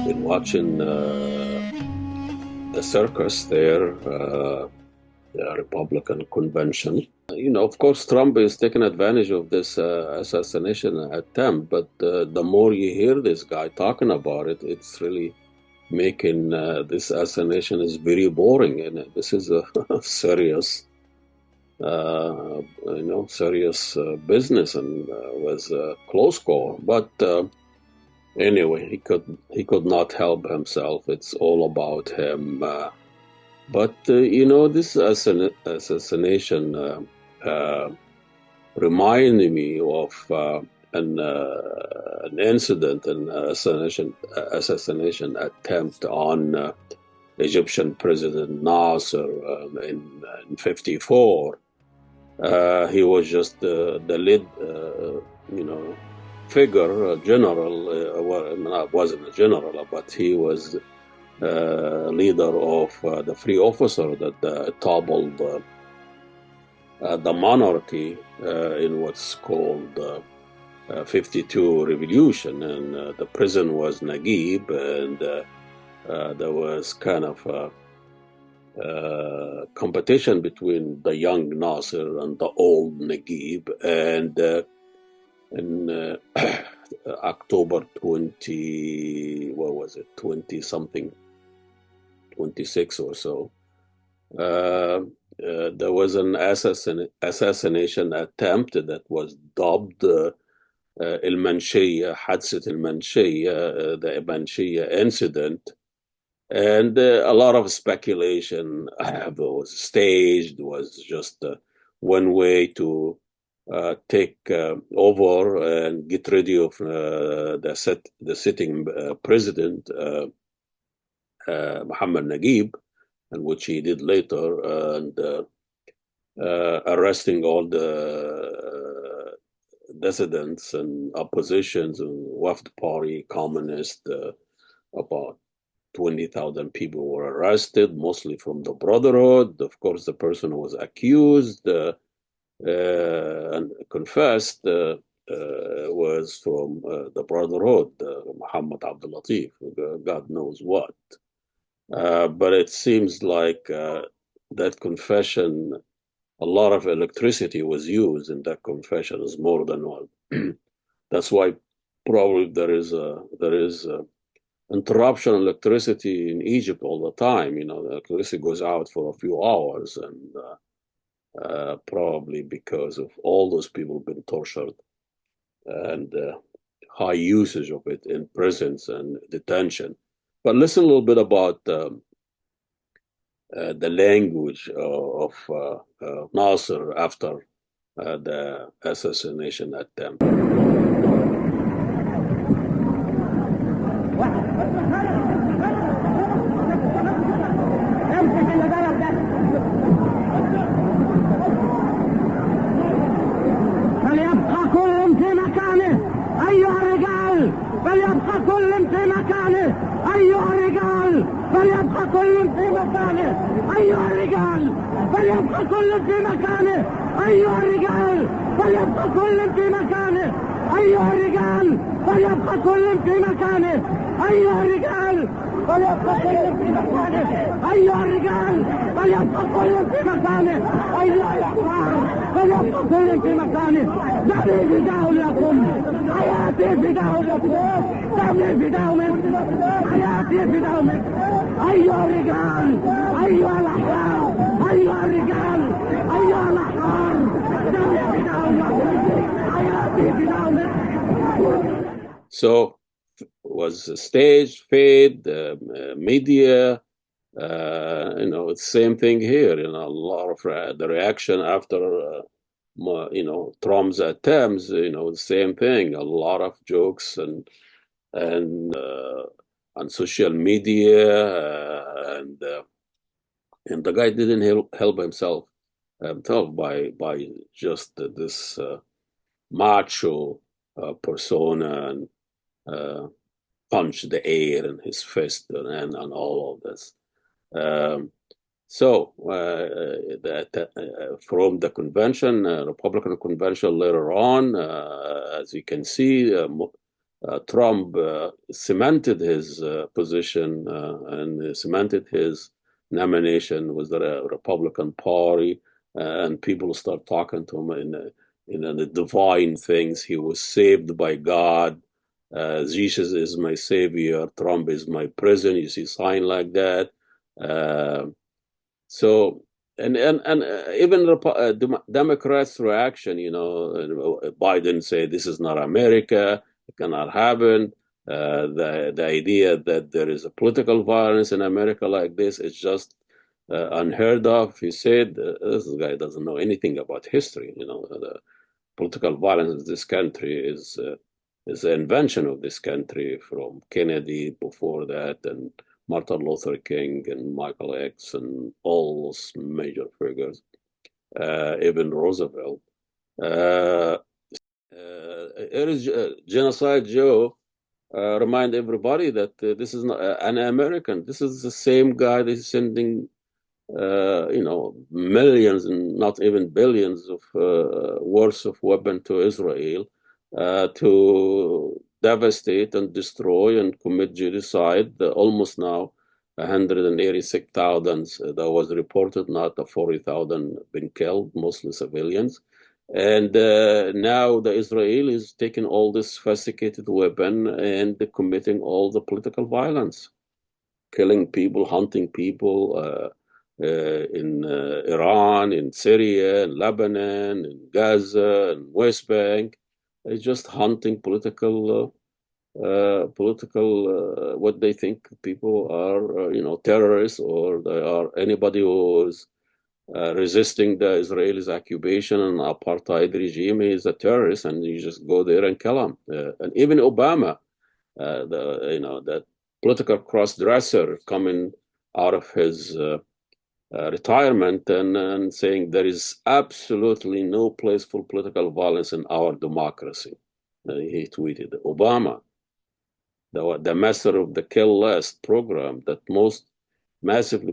been watching the circus there, the Republican convention. Of course, Trump is taking advantage of this assassination attempt, but the more you hear this guy talking about it, it's really making this assassination is very boring, and this is a serious, serious business, and was a close call. But anyway, he could not help himself. It's all about him. But this assassination reminded me of an incident, an assassination attempt on Egyptian President Nasser in '54. He was just the lead, figure, general. Well, not wasn't a general, but he was leader of the free officer that toppled the monarchy in what's called 52 revolution, and the president was Naguib, and there was kind of competition between the young Nasser and the old Naguib, and in October 20, what was it, 20 something, 26 or so, there was an assassination attempt that was dubbed Mansheya, Hadset Mansheya, the Mansheya incident. And a lot of speculation was staged, was just one way to take over and get rid of the sitting president, Muhammad Naguib, and which he did later, and arresting all the dissidents and oppositions and Wafd Party, communist. About 20,000 people were arrested, mostly from the Brotherhood. Of course, the person who was accused and confessed was from the Brotherhood, Muhammad Abdul Latif, God knows what. But it seems like that confession, a lot of electricity was used in that confession, is more than one. That's why probably there is interruption of electricity in Egypt all the time. The electricity goes out for a few hours, and probably because of all those people being tortured and high usage of it in prisons and detention. But listen a little bit about the language of Nasser after the assassination attempt. فليبقى كل في مكانه أيها الرجال فليبقى كل في مكانه أيها الرجال فليبقى كل في مكانه أيها الرجال فليبقى كل في مكانه أيها الرجال فليبقى كل في مكانه أيها الرجال فليبقى كل في مكانه أيها الرجال فليبقى كل في مكانه أيها الأحرار فليبقى كل في مكانه دمي فداء لكم حياتي فداء لكم دمي فداء منكم حياتي فداء منكم أيها الرجال أيها الأحرار أيها الرجال أيها الأحرار دمي فداء لكم حياتي فداء منكم. So was staged, fade, media, it's same thing here. A lot of the reaction after, Trump's attempts, the same thing. A lot of jokes and on social media, and the guy didn't help himself by just this macho persona, and punch the air in his fist and all of this. From the convention, Republican convention later on, as you can see, Trump cemented his position and cemented his nomination with the Republican Party, and people start talking to him in the divine things. He was saved by God. Jesus is my savior. Trump is my prison. You see sign like that. Uh, so and even Democrats' reaction, Biden said this is not America, it cannot happen. The idea that there is a political violence in America like this is just unheard of. He said this guy doesn't know anything about history. The political violence in this country is the invention of this country from Kennedy before that and Martin Luther King and Michael X and all those major figures, even Roosevelt. It is Genocide Joe remind everybody that this is not an American. This is the same guy that is sending millions and not even billions of worth of weapon to Israel to devastate and destroy and commit genocide. Almost now 186,000 that was reported, not the 40,000 been killed, mostly civilians. And now the Israelis taking all this sophisticated weapon and committing all the political violence, killing people, hunting people, in Iran, in Syria, in Lebanon, in Gaza, and West Bank. It's just hunting political, what they think people are, terrorists, or they are anybody who is resisting the Israelis' occupation and apartheid regime is a terrorist, and you just go there and kill them. And even Obama, that political cross-dresser coming out of his retirement and saying there is absolutely no place for political violence in our democracy. He tweeted, Obama, the master of the kill list program that most massively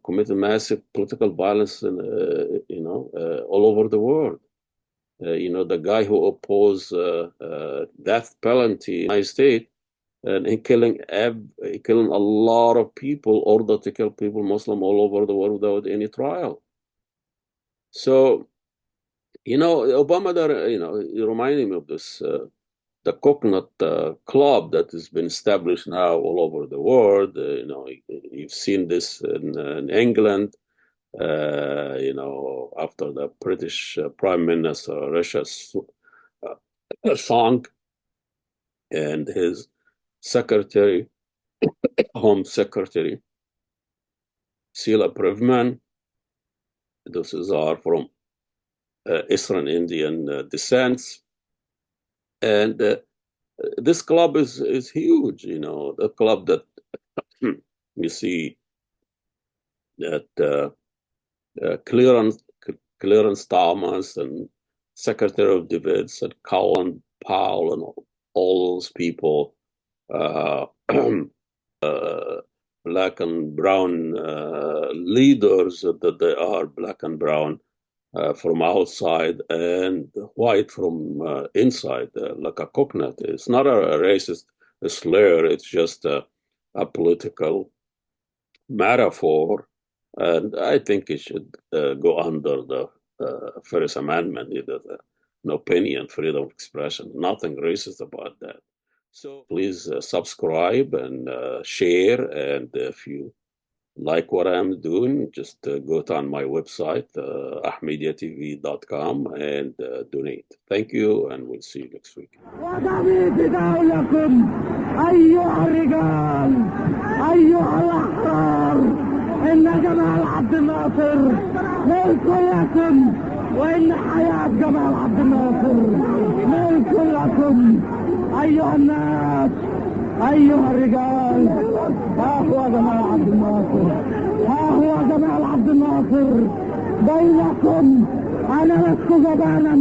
committed massive political violence all over the world. The guy who opposed death penalty in the United States, and he killing a lot of people, ordered to kill people, Muslim all over the world without any trial. So, Obama, he reminded me of this, the coconut club that has been established now all over the world. You've seen this in England, after the British Prime Minister, Rishi Sunak, and his secretary, Home Secretary, Sheila Privman. Those are from Eastern Indian descents. And this club is huge, the club that you see that Clarence Thomas and Secretary of Defense and Colin Powell and all those people, black and brown leaders, that they are black and brown from outside and white from inside, like a coconut. It's not a racist slur, it's just a political metaphor. And I think it should go under the First Amendment, an opinion, freedom of expression, nothing racist about that. So please subscribe and share. And if you like what I'm doing, just go to on my website, ahmediatv.com, and donate. Thank you, and we'll see you next week. أيها الرجال أيها الأحرار إن جمال عبد الناصر ملك لكم وإن حياة جمال عبد الناصر ملك لكم أيها الناس أيها الرجال ها هو جمال عبد الناصر ها هو جمال عبد الناصر بينكم أنا لست جبانا